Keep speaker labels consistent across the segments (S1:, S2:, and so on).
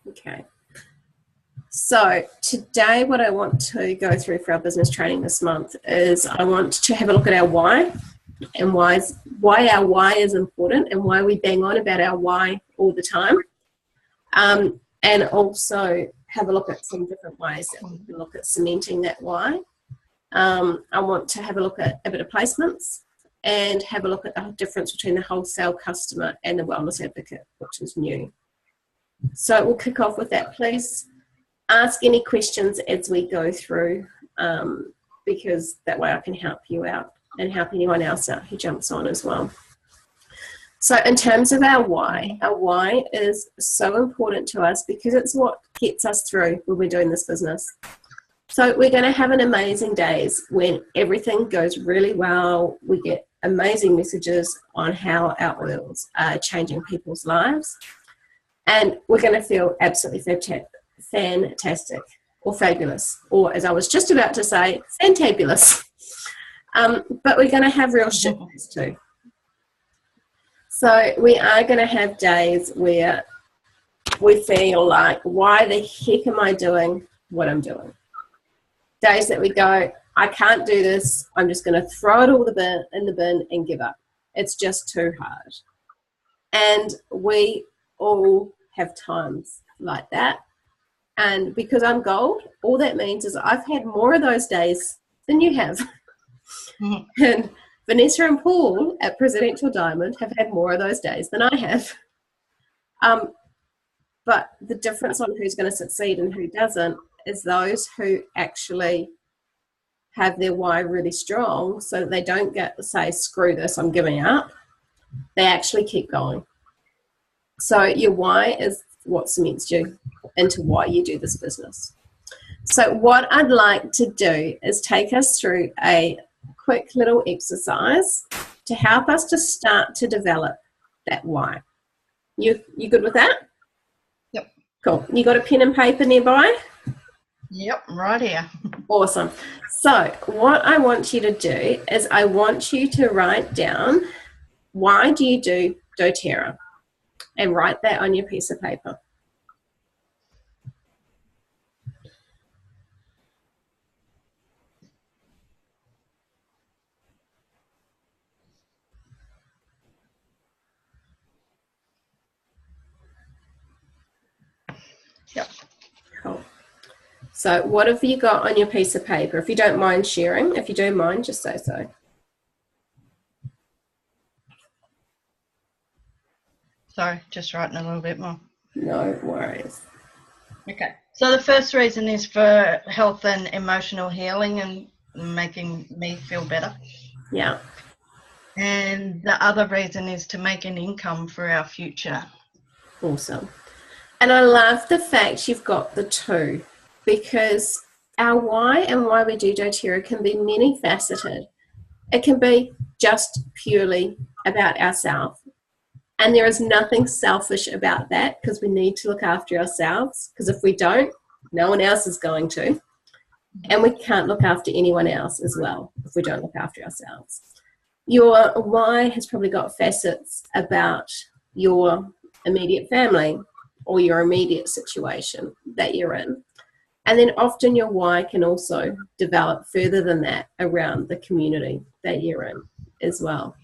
S1: Okay. So today what I want to go through for our business training this month is I want to have a look at our why and why our why is important and why we bang on about our why all the time. And also have a look at some different ways that we can look at cementing that why. I want to have a look at a bit of placements and have a look at the difference between the wholesale customer and the wellness advocate, which is new. So we'll kick off with that. Please ask any questions as we go through, because that way I can help you out and help anyone else out who jumps on as well. So in terms of our why is so important to us because it's what gets us through when we're doing this business. So we're going to have an amazing days when everything goes really well. We get amazing messages on how our oils are changing people's lives. And we're going to feel absolutely fantastic or fabulous, or as I was just about to say, fantabulous. But we're going to have real shit days too. So we are going to have days where we feel like, why the heck am I doing what I'm doing? Days that we go, I can't do this. I'm just going to throw it all in the bin and give up. It's just too hard. And we all have times like that. And because I'm gold, all that means is I've had more of those days than you have. Mm-hmm. And Vanessa and Paul at Presidential Diamond have had more of those days than I have. But the difference on who's going to succeed and who doesn't is those who actually have their why really strong so that they don't get to say, screw this, I'm giving up. They actually keep going. So your why is what cements you into why you do this business. So what I'd like to do is take us through a quick little exercise to help us to start to develop that why. You good with that?
S2: Yep.
S1: Cool. You got a pen and paper nearby?
S2: Yep, right here.
S1: Awesome. So what I want you to do is I want you to write down, why do you do doTERRA? And write that on your piece of paper.
S2: Yep.
S1: Cool. So what have you got on your piece of paper? If you don't mind sharing, if you do mind, just say so.
S2: Sorry, just writing a little bit more.
S1: No worries.
S2: Okay. So the first reason is for health and emotional healing and making me feel better.
S1: Yeah.
S2: And the other reason is to make an income for our future.
S1: Awesome. And I love the fact you've got the two, because our why and why we do doTERRA can be many faceted. It can be just purely about ourselves. And there is nothing selfish about that, because we need to look after ourselves, because if we don't, no one else is going to. And we can't look after anyone else as well if we don't look after ourselves. Your why has probably got facets about your immediate family or your immediate situation that you're in. And then often your why can also develop further than that around the community that you're in as well.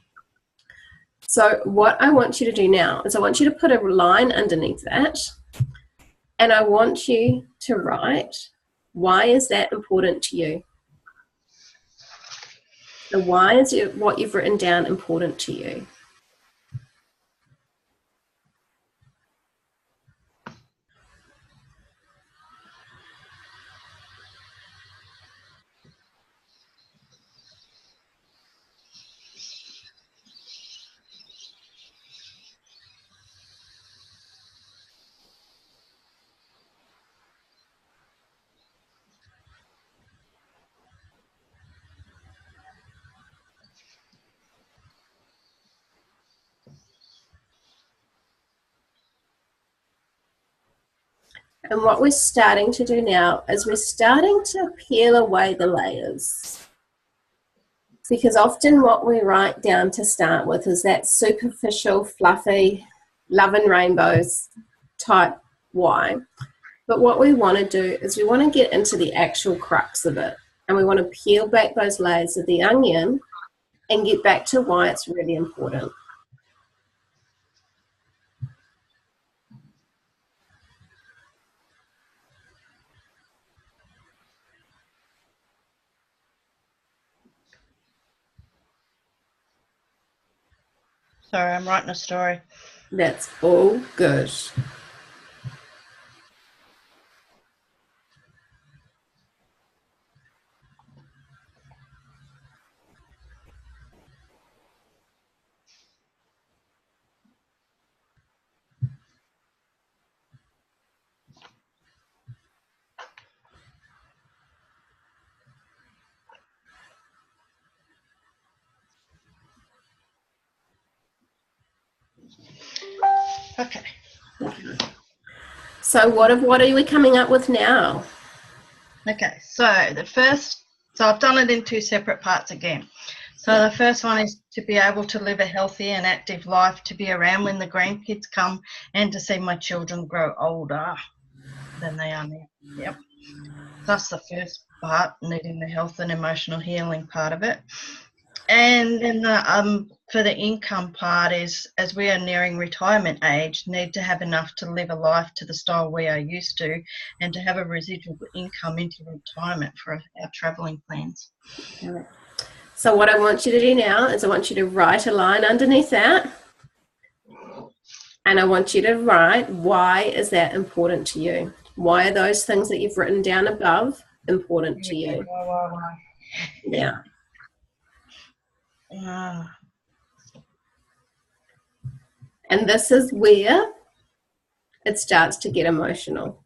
S1: So what I want you to do now is I want you to put a line underneath that, and I want you to write, why is that important to you? So why is what you've written down important to you? And what we're starting to do now is we're starting to peel away the layers. Because often what we write down to start with is that superficial, fluffy, love and rainbows type why. But what we want to do is we want to get into the actual crux of it, and we want to peel back those layers of the onion and get back to why it's really important.
S2: Sorry, I'm writing a story.
S1: That's all good.
S2: Okay.
S1: So what are we coming up with now?
S2: Okay, so I've done it in two separate parts again. So the first one is to be able to live a healthy and active life, to be around when the grandkids come, and to see my children grow older than they are now. Yep. That's the first part, needing the health and emotional healing part of it. And then for the income part is, as we are nearing retirement age, need to have enough to live a life to the style we are used to, and to have a residual income into retirement for our travelling plans.
S1: So what I want you to do now is I want you to write a line underneath that, and I want you to write, why is that important to you? Why are those things that you've written down above important to you?
S2: Why.
S1: Yeah. And this is where it starts to get emotional.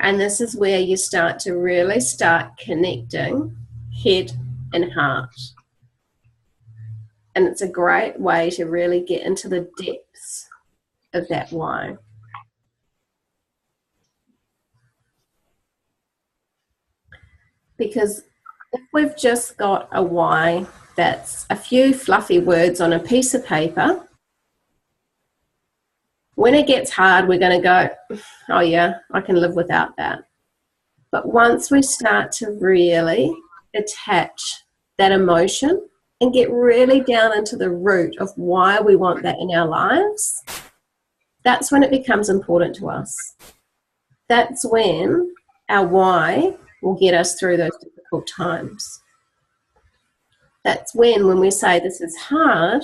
S1: And this is where you start to really start connecting head and heart. And it's a great way to really get into the depths of that why. Because if we've just got a why that's a few fluffy words on a piece of paper, when it gets hard, we're going to go, oh yeah, I can live without that. But once we start to really attach that emotion and get really down into the root of why we want that in our lives, that's when it becomes important to us. That's when our why will get us through those difficult times. That's when we say this is hard,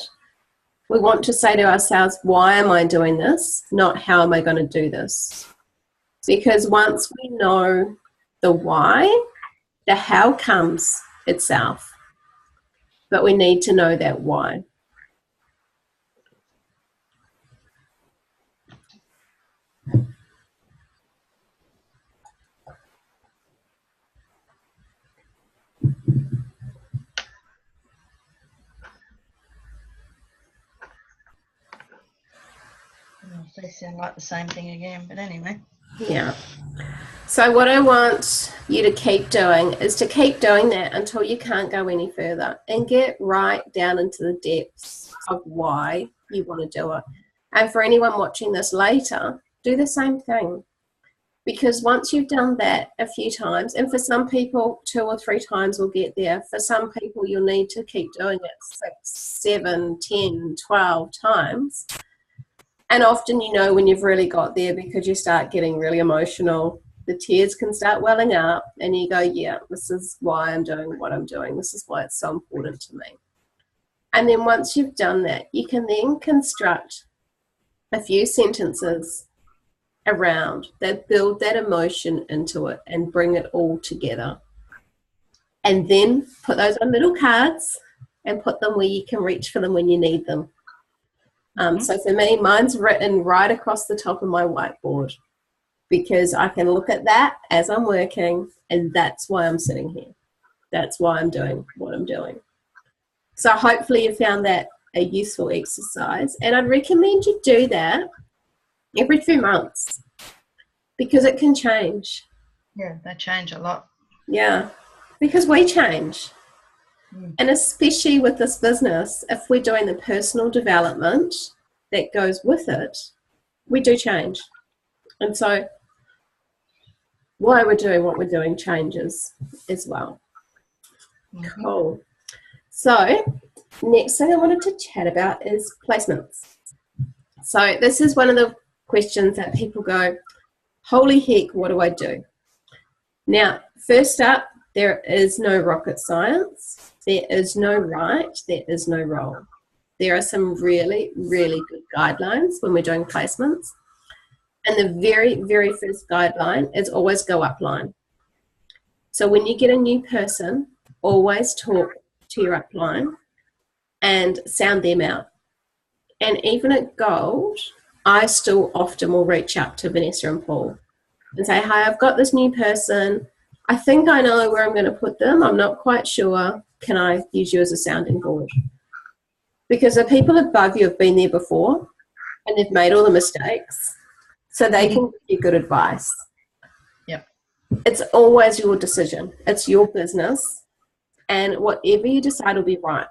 S1: we want to say to ourselves, why am I doing this? Not how am I going to do this? Because once we know the why, the how comes itself. But we need to know that why.
S2: They sound like the same thing again, but anyway.
S1: Yeah. So what I want you to keep doing is to keep doing that until you can't go any further, and get right down into the depths of why you want to do it. And for anyone watching this later, do the same thing. Because once you've done that a few times, and for some people 2 or 3 times will get there, for some people you'll need to keep doing it 6, 7, 10, 12 times. And often you know when you've really got there because you start getting really emotional. The tears can start welling up and you go, yeah, this is why I'm doing what I'm doing. This is why it's so important to me. And then once you've done that, you can then construct a few sentences around that build that emotion into it and bring it all together. And then put those on little cards and put them where you can reach for them when you need them. So for me, mine's written right across the top of my whiteboard, because I can look at that as I'm working, and that's why I'm sitting here. That's why I'm doing what I'm doing. So hopefully you found that a useful exercise, and I'd recommend you do that every few months, because it can change.
S2: Yeah, they change a lot.
S1: Yeah, because we change. And especially with this business, if we're doing the personal development that goes with it, we do change. And so why we're doing what we're doing changes as well.
S2: Mm-hmm.
S1: Cool. So next thing I wanted to chat about is placements. So this is one of the questions that people go, holy heck, what do I do? Now, first up, there is no rocket science. There is no right. There is no wrong. There are some really, really good guidelines when we're doing placements. And the very, very first guideline is always go upline. So when you get a new person, always talk to your upline and sound them out. And even at Gold, I still often will reach out to Vanessa and Paul and say, hi, I've got this new person. I think I know where I'm going to put them. I'm not quite sure. Can I use you as a sounding board? Because the people above you have been there before and they've made all the mistakes, so they can give you good advice.
S2: Yep.
S1: It's always your decision. It's your business, and whatever you decide will be right.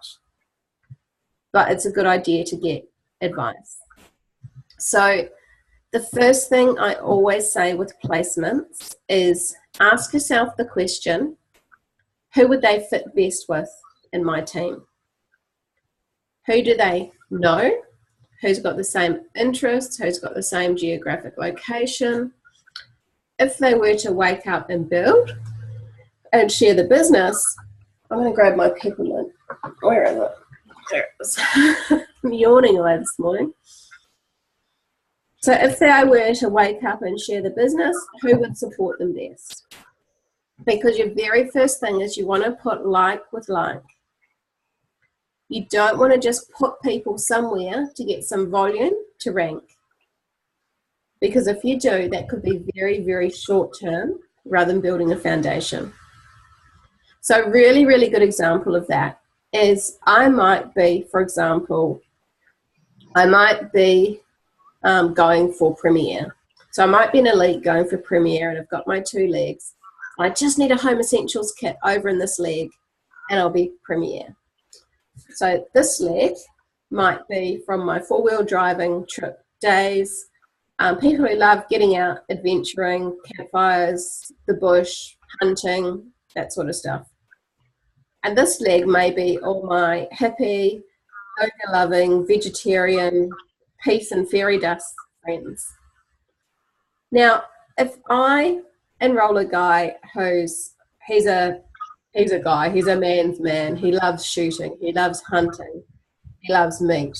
S1: But it's a good idea to get advice. So the first thing I always say with placements is ask yourself the question, who would they fit best with in my team? Who do they know? Who's got the same interests? Who's got the same geographic location? If they were to wake up and build and share the business, I'm going to grab my peppermint. Where is it? There it is. I'm yawning away this morning. So if they were to wake up and share the business, who would support them best? Because your very first thing is you want to put like with like. You don't want to just put people somewhere to get some volume to rank. Because if you do, that could be very, very short term rather than building a foundation. So really, really good example of that is I might be, for example, going for Premier. So I might be an elite going for Premier and I've got my 2 legs. I just need a home essentials kit over in this leg and I'll be Premier. So this leg might be from my 4-wheel driving trip days. People who love getting out, adventuring, campfires, the bush, hunting, that sort of stuff. And this leg may be all my hippie, yoga-loving, vegetarian, peace and fairy dust friends. Now, if I enroll a guy he's a guy, he's a man's man, he loves shooting, he loves hunting, he loves meat,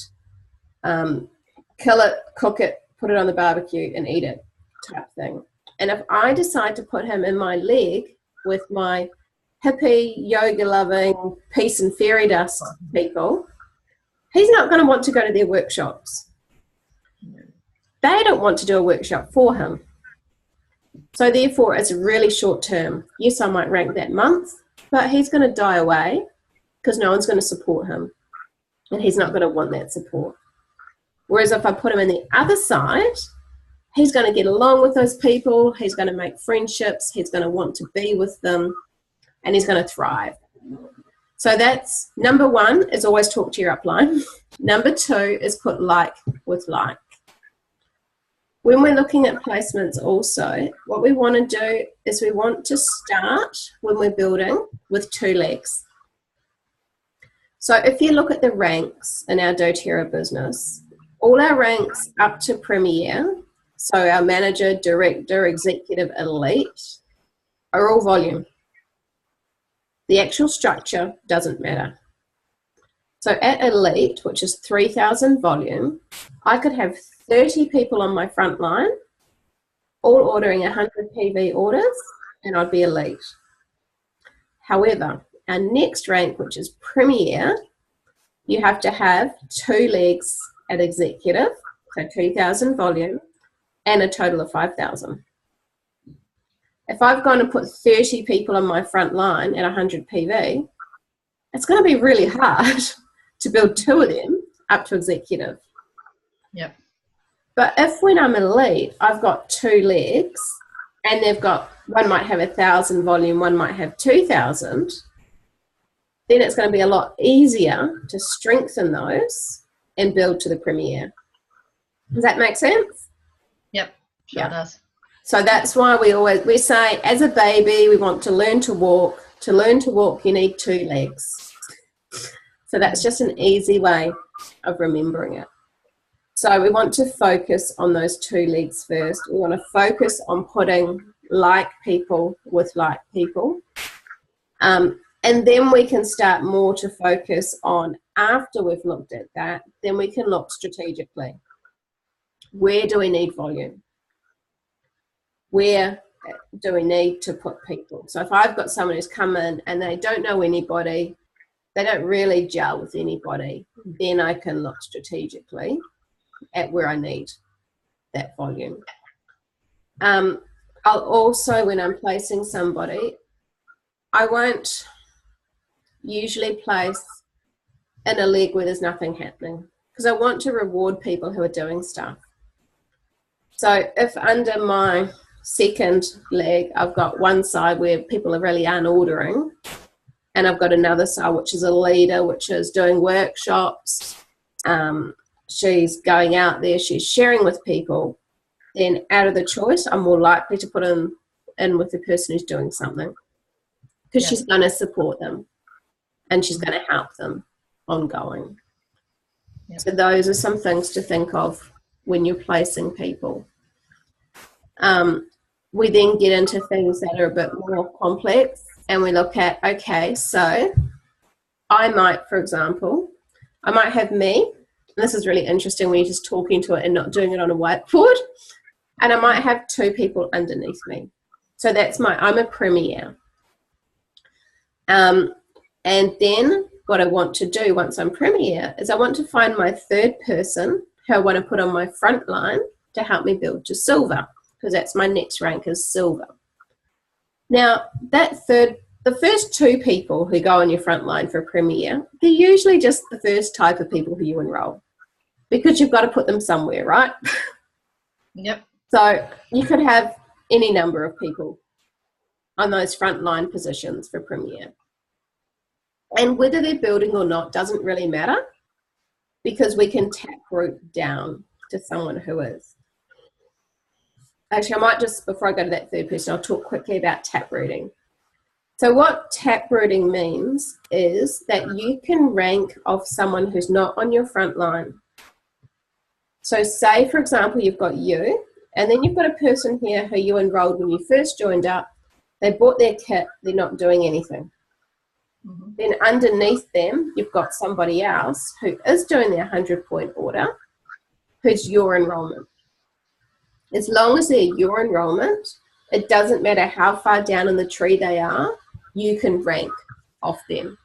S1: kill it, cook it, put it on the barbecue and eat it type thing. And if I decide to put him in my leg with my hippie, yoga-loving, peace and fairy dust people, he's not going to want to go to their workshops. They don't want to do a workshop for him. So therefore, it's really short term. Yes, I might rank that month, but he's going to die away because no one's going to support him. And he's not going to want that support. Whereas if I put him in the other side, he's going to get along with those people. He's going to make friendships. He's going to want to be with them. And he's going to thrive. So that's number 1 is always talk to your upline. Number 2 is put like with like. When we're looking at placements also, what we want to do is we want to start when we're building with 2 legs. So if you look at the ranks in our doTERRA business, all our ranks up to Premier, so our manager, director, executive, elite, are all volume. The actual structure doesn't matter. So at elite, which is 3,000 volume, I could have 30 people on my front line, all ordering 100 PV orders, and I'd be elite. However, our next rank, which is Premier, you have to have 2 legs at executive, so 2,000 volume, and a total of 5,000. If I've gone and put 30 people on my front line at 100 PV, it's going to be really hard to build 2 of them up to executive.
S2: Yep.
S1: But if when I'm elite, I've got 2 legs and they've got, one might have 1,000 volume, one might have 2,000, then it's going to be a lot easier to strengthen those and build to the Premier. Does that make sense?
S2: Yep. Sure does.
S1: So that's why we say as a baby we want to learn to walk. To learn to walk you need 2 legs. So that's just an easy way of remembering it. So we want to focus on those 2 legs first. We want to focus on putting like people with like people. And then we can start more to focus on, after we've looked at that, then we can look strategically. Where do we need volume? Where do we need to put people? So if I've got someone who's come in and they don't know anybody, they don't really gel with anybody, then I can look strategically at where I need that volume. I'll also, when I'm placing somebody, I won't usually place in a leg where there's nothing happening, because I want to reward people who are doing stuff. So if under my second leg I've got one side where people really aren't ordering, and I've got another side which is a leader, which is doing workshops, she's going out there, she's sharing with people, then out of the choice I'm more likely to put in with the person who's doing something, because she's going to support them and she's going to help them ongoing. So those are some things to think of when you're placing people. We then get into things that are a bit more complex, and we look at, okay, so I might, for example, I might have me, and this is really interesting when you're just talking to it and not doing it on a whiteboard, and I might have 2 people underneath me. So that's I'm a premier. And then what I want to do once I'm premier is I want to find my 3rd person who I want to put on my front line to help me build to silver, because that's my next rank is silver. Now, the first 2 people who go on your front line for a premier, they're usually just the first type of people who you enroll, because you've got to put them somewhere, right?
S2: Yep.
S1: So you could have any number of people on those frontline positions for premier. And whether they're building or not doesn't really matter, because we can tap root down to someone who is. Actually, I might just, before I go to that 3rd person, I'll talk quickly about tap rooting. So what tap rooting means is that you can rank off someone who's not on your front line. So say, for example, you've got you, and then you've got a person here who you enrolled when you first joined up. They bought their kit, they're not doing anything. Mm-hmm. Then underneath them, you've got somebody else who is doing their 100-point order, who's your enrollment. As long as they're your enrollment, it doesn't matter how far down in the tree they are, you can rank off them,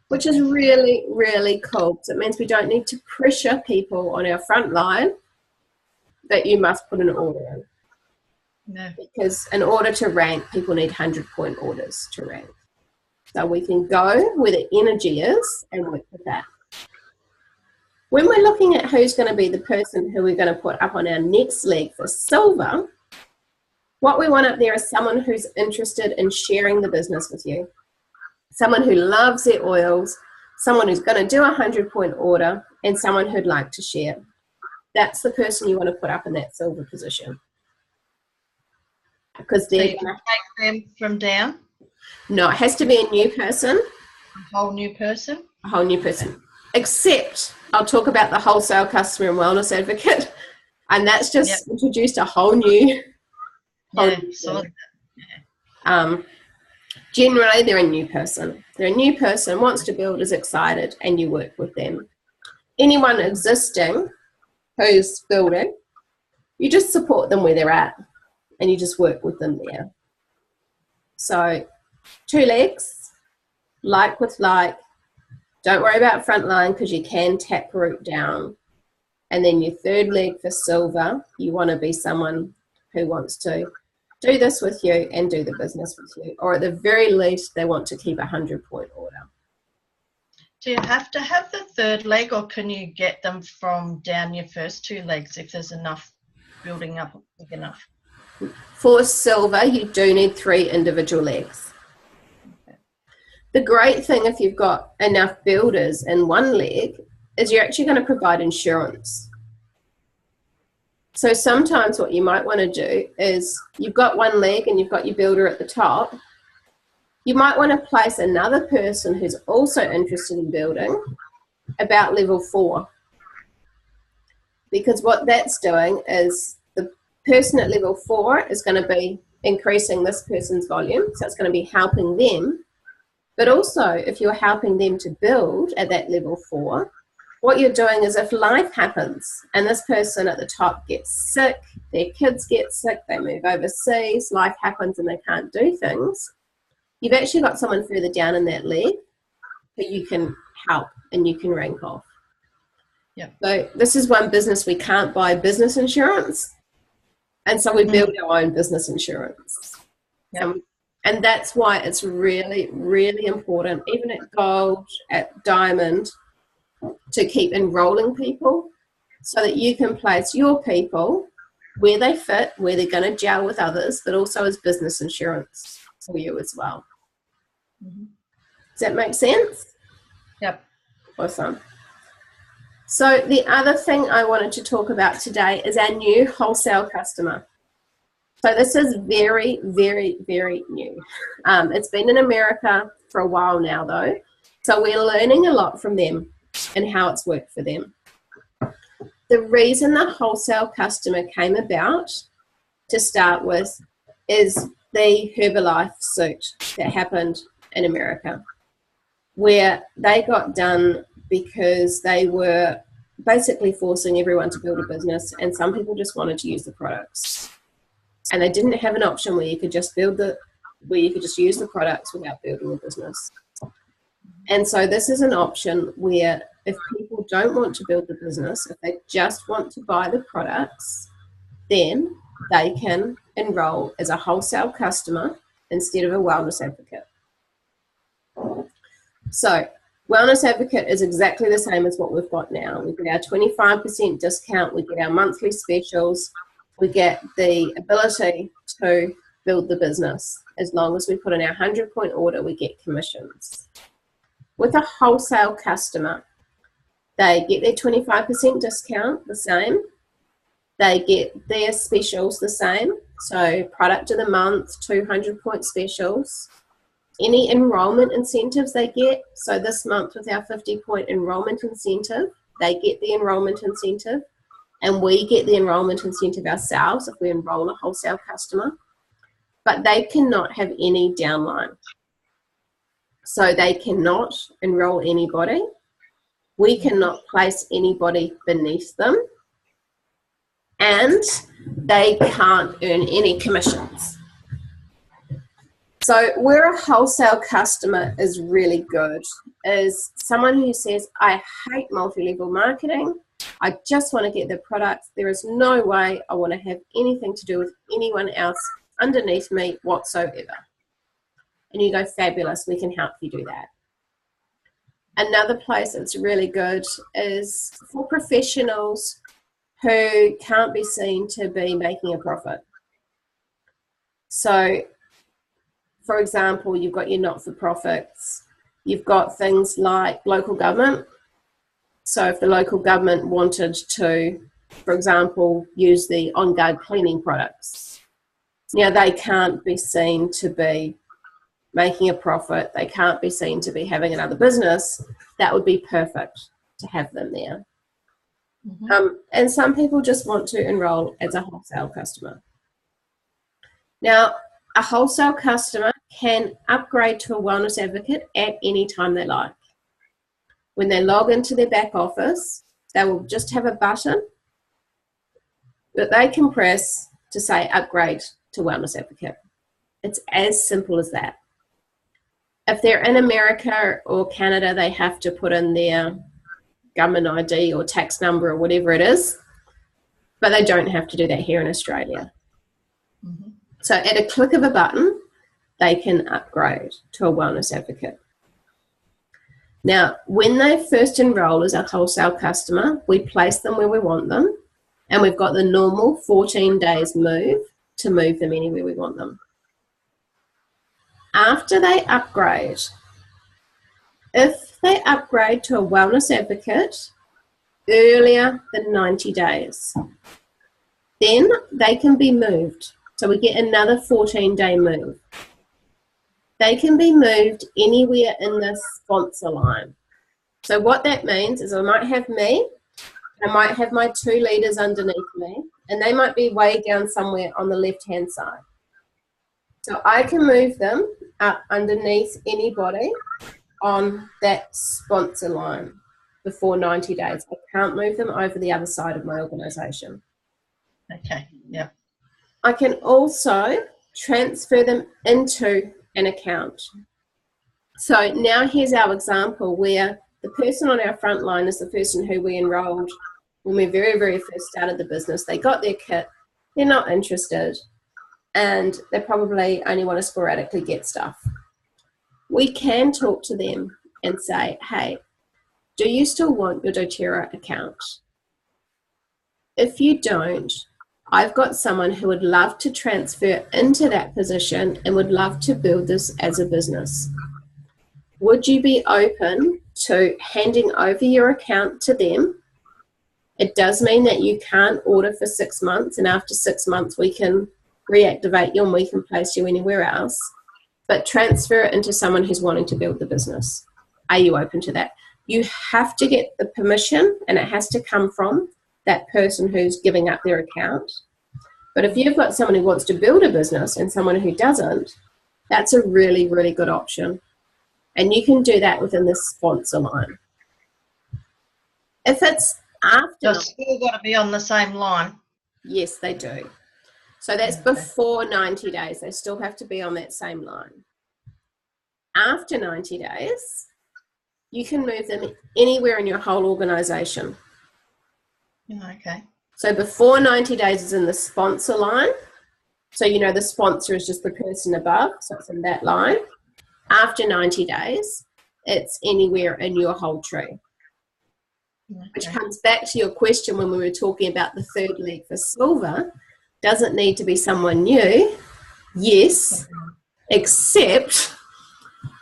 S1: which is really, really cool. So it means we don't need to pressure people on our front line that you must put an order in.
S2: No.
S1: Because in order to rank, people need 100-point orders to rank. So we can go where the energy is and work with that. When we're looking at who's going to be the person who we're going to put up on our next leg for silver, what we want up there is someone who's interested in sharing the business with you. Someone who loves their oils, someone who's going to do a 100-point order, and someone who'd like to share. That's the person you want to put up in that silver position. Because they're
S2: so you can take them from down?
S1: No, it has to be a new person.
S2: A whole new person?
S1: A whole new person. Except I'll talk about the Wholesale Customer and Wellness Advocate, and that's just introduced a whole new. Generally, they're a new person. They're a new person, wants to build, is excited, and you work with them. Anyone existing who's building, you just support them where they're at, and you just work with them there. So 2 legs, like with like. Don't worry about front line, because you can tap root down. And then your 3rd leg for silver, you want to be someone who wants to do this with you and do the business with you. Or at the very least, they want to keep a 100-point order.
S2: Do you have to have the 3rd leg, or can you get them from down your first 2 legs if there's enough building up big enough?
S1: For silver, you do need 3 individual legs. The great thing, if you've got enough builders in one leg, is you're actually going to provide insurance. So sometimes what you might want to do is you've got one leg and you've got your builder at the top. You might want to place another person who's also interested in building about level 4. Because what that's doing is the person at level 4 is going to be increasing this person's volume. So it's going to be helping them. But also, if you're helping them to build at that level 4, what you're doing is if life happens and this person at the top gets sick, their kids get sick, they move overseas, life happens and they can't do things, you've actually got someone further down in that leg who you can help and you can rank off.
S2: Yep.
S1: So this is one business we can't buy business insurance, and so we build our own business insurance.
S2: Yep.
S1: And that's why it's really, really important, even at gold, at diamond, to keep enrolling people so that you can place your people where they fit, where they're going to gel with others, but also as business insurance for you as well.
S2: Mm-hmm.
S1: Does that make sense?
S2: Yep.
S1: Awesome. So the other thing I wanted to talk about today is our new wholesale customer. So this is very, very, very new. It's been in America for a while now though. So we're learning a lot from them and how it's worked for them. The reason the wholesale customer came about to start with is the Herbalife suit that happened in America, where they got done because they were basically forcing everyone to build a business, and some people just wanted to use the products. And they didn't have an option where you could just use the products without building a business. And so this is an option where if people don't want to build the business, if they just want to buy the products, then they can enroll as a wholesale customer instead of a wellness advocate. So wellness advocate is exactly the same as what we've got now. We get our 25% discount, we get our monthly specials, we get the ability to build the business. As long as we put in our 100-point order, we get commissions. With a wholesale customer, they get their 25% discount the same. They get their specials the same. So product of the month, 200-point specials. Any enrollment incentives they get. So this month with our 50-point enrollment incentive, they get the enrollment incentive. And we get the enrollment incentive ourselves if we enroll a wholesale customer. But they cannot have any downline. So they cannot enroll anybody. We cannot place anybody beneath them. And they can't earn any commissions. So where a wholesale customer is really good is someone who says, I hate multi-level marketing. I just want to get the products. There is no way I want to have anything to do with anyone else underneath me whatsoever. And you go, fabulous, we can help you do that. Another place that's really good is for professionals who can't be seen to be making a profit. So, for example, you've got your not-for-profits. You've got things like local government. So if the local government wanted to, for example, use the on-guard cleaning products, now they can't be seen to be making a profit. They can't be seen to be having another business. That would be perfect to have them there. Mm-hmm. And some people just want to enroll as a wholesale customer. Now, a wholesale customer can upgrade to a wellness advocate at any time they like. When they log into their back office, they will just have a button that they can press to say upgrade to wellness advocate. It's as simple as that. If they're in America or Canada, they have to put in their government ID or tax number or whatever it is, but they don't have to do that here in Australia. Mm-hmm. So at a click of a button, they can upgrade to a wellness advocate. Now, when they first enroll as a wholesale customer, we place them where we want them, and we've got the normal 14 days move to move them anywhere we want them. After they upgrade, if they upgrade to a wellness advocate earlier than 90 days, Then they can be moved. So we get another 14-day move. They can be moved anywhere in this sponsor line. So what that means is I might have me, I might have my 2 leaders underneath me, and they might be way down somewhere on the left-hand side. So I can move them up underneath anybody on that sponsor line before 90 days. I can't move them over the other side of my organisation.
S2: Okay, yeah.
S1: I can also transfer them into an account. So now here's our example where the person on our front line is the person who we enrolled when we very, very first started the business. They got their kit, they're not interested, and they probably only want to sporadically get stuff. We can talk to them and say, hey, do you still want your doTERRA account? If you don't, I've got someone who would love to transfer into that position and would love to build this as a business. Would you be open to handing over your account to them? It does mean that you can't order for 6 months, and after 6 months we can reactivate you and we can place you anywhere else, but transfer it into someone who's wanting to build the business. Are you open to that? You have to get the permission, and it has to come from that person who's giving up their account. But if you've got someone who wants to build a business and someone who doesn't, that's a really, really good option. And you can do that within the sponsor line. If it's after...
S2: They've still got to be on the same line.
S1: Yes, they do. So that's before 90 days. They still have to be on that same line. After 90 days, you can move them anywhere in your whole organisation.
S2: Okay.
S1: So before 90 days is in the sponsor line. So you know the sponsor is just the person above, so it's in that line. After 90 days, it's anywhere in your whole tree. Okay. Which comes back to your question when we were talking about the third leg for silver. Doesn't need to be someone new. Yes, except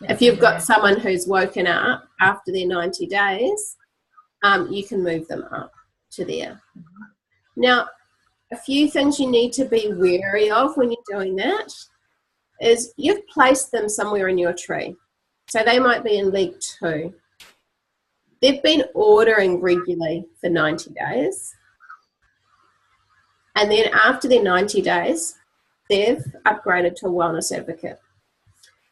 S1: if you've got someone who's woken up after their 90 days, you can move them up to there. Now, a few things you need to be wary of when you're doing that is you've placed them somewhere in your tree. So they might be in leg 2. They've been ordering regularly for 90 days. And then after their 90 days, they've upgraded to a wellness advocate.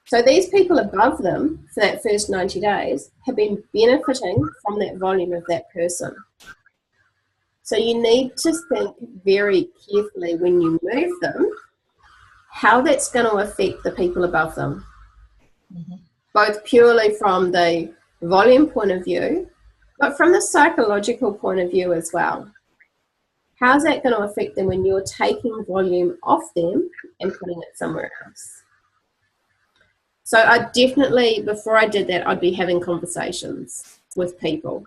S1: So these people above them for that first 90 days have been benefiting from that volume of that person. So you need to think very carefully when you move them, how that's going to affect the people above them. Mm-hmm. Both purely from the volume point of view, but from the psychological point of view as well. How's that going to affect them when you're taking volume off them and putting it somewhere else? So I definitely, before I did that, I'd be having conversations with people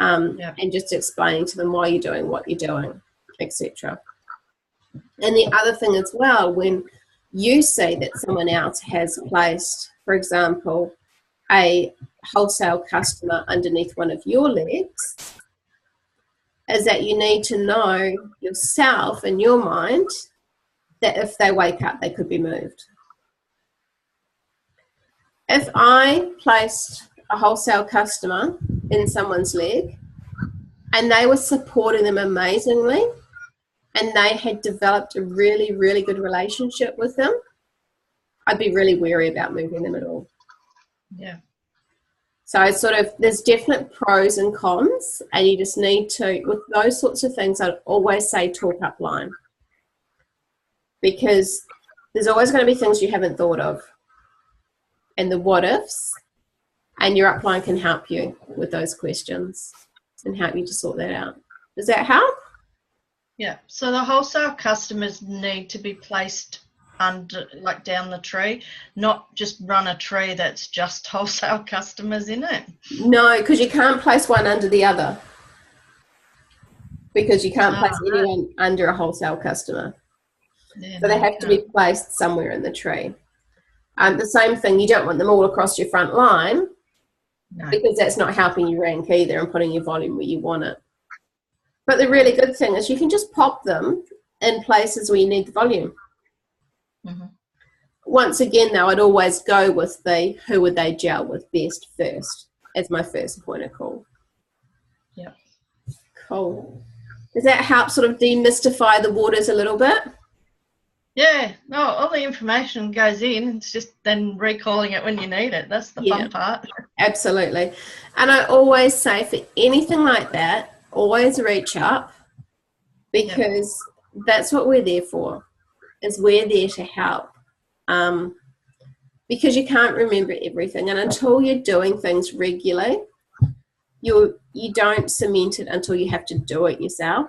S1: and just explaining to them why you're doing what you're doing, etc. And the other thing as well, when you see that someone else has placed, for example, a wholesale customer underneath one of your legs, is that you need to know yourself in your mind that if they wake up, they could be moved. If I placed a wholesale customer in someone's leg and they were supporting them amazingly and they had developed a really, really good relationship with them, I'd be really wary about moving them at all.
S2: Yeah.
S1: So there's definite pros and cons, and you just need to, with those sorts of things, I'd always say talk upline. Because there's always going to be things you haven't thought of. And the what ifs, and your upline can help you with those questions and help you to sort that out. Does that help?
S2: Yeah. So the wholesale customers need to be placed under, like down the tree, not just run a tree that's just wholesale customers in it.
S1: No, because you can't place one under the other. Because you can't place anyone under a wholesale customer. Yeah, so they have to be placed somewhere in the tree. The same thing, you don't want them all across your front line, because that's not helping you rank either and putting your volume where you want it. But the really good thing is you can just pop them in places where you need the volume.
S2: Mm-hmm.
S1: Once again, though, I'd always go with the who would they gel with best first as my first point of call.
S2: Yeah.
S1: Cool. Does that help sort of demystify the waters a little bit?
S2: Yeah, no, all the information goes in. It's just then recalling it when you need it. That's the fun part.
S1: Absolutely. And I always say for anything like that, always reach up, because that's what we're there for, is we're there to help. Because you can't remember everything. And until you're doing things regularly, you don't cement it until you have to do it yourself.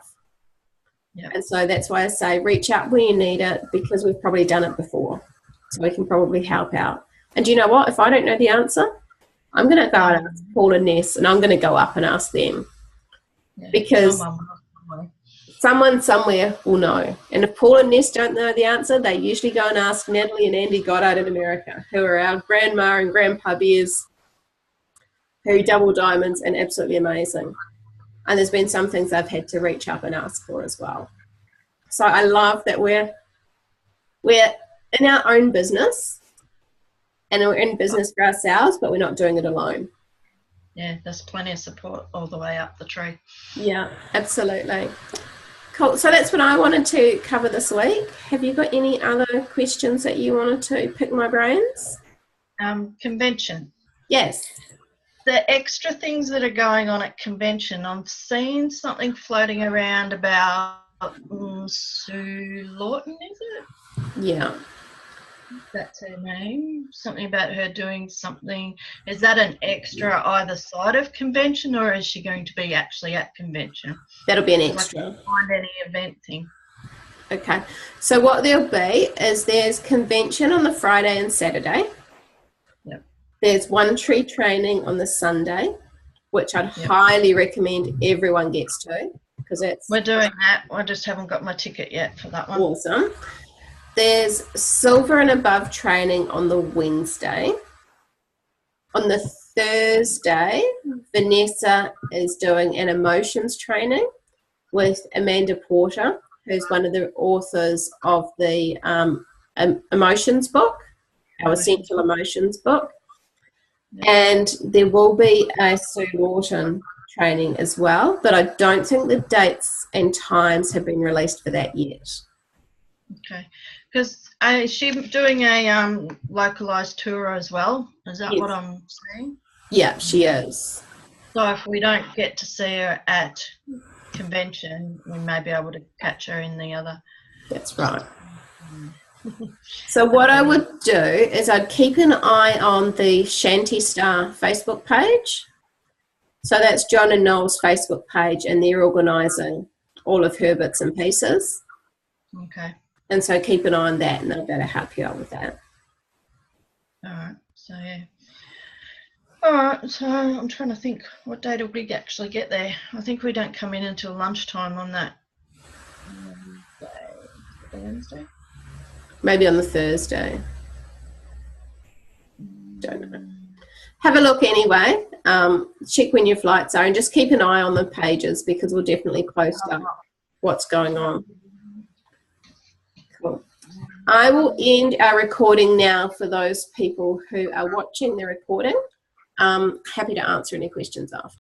S2: Yep.
S1: And so that's why I say reach out when you need it, because we've probably done it before. So we can probably help out. And do you know what? If I don't know the answer, I'm going to go and ask Paul and Ness, and I'm going to go up and ask them. Yeah, because someone somewhere will know. And if Paul and Ness don't know the answer, they usually go and ask Natalie and Andy Goddard in America, who are our grandma and grandpa bears, who double diamonds and absolutely amazing. And there's been some things I've had to reach up and ask for as well. So I love that we're in our own business, and we're in business for ourselves, but we're not doing it alone.
S2: Yeah, there's plenty of support all the way up the tree.
S1: Yeah, absolutely. Cool. So that's what I wanted to cover this week. Have you got any other questions that you wanted to pick my brains?
S2: Convention.
S1: Yes.
S2: The extra things that are going on at convention, I've seen something floating around about Sue Lawton, is it?
S1: Yeah.
S2: That's her name. Something about her doing something. Is that an extra either side of convention, or is she going to be actually at convention?
S1: That'll be an extra.
S2: I can't find any event thing.
S1: Okay. So what there'll be is there's convention on the Friday and Saturday.
S2: Yep.
S1: There's one tree training on the Sunday, which I'd highly recommend everyone gets to, because
S2: we're doing that. I just haven't got my ticket yet for that one.
S1: Awesome. There's silver and above training on the Wednesday. On the Thursday, Vanessa is doing an emotions training with Amanda Porter, who's one of the authors of the emotions book, our Essential Emotions book. And there will be a Sue Lawton training as well, but I don't think the dates and times have been released for that yet.
S2: Okay, because is she doing a localised tour as well? Is that what I'm saying?
S1: Yeah, she is.
S2: So if we don't get to see her at convention, we may be able to catch her in the other.
S1: That's right. So what I would do is I'd keep an eye on the Shanty Star Facebook page. So that's John and Noel's Facebook page, and they're organising all of her bits and pieces.
S2: Okay.
S1: And so keep an eye on that, and they'll be able to help you out with that.
S2: All right. So, yeah. All right. So I'm trying to think, what day do we actually get there? I think we don't come in until lunchtime on that Wednesday.
S1: Maybe on the Thursday. Don't know. Have a look anyway. Check when your flights are, and just keep an eye on the pages, because we'll definitely post up what's going on. Cool. I will end our recording now for those people who are watching the recording. Happy to answer any questions after.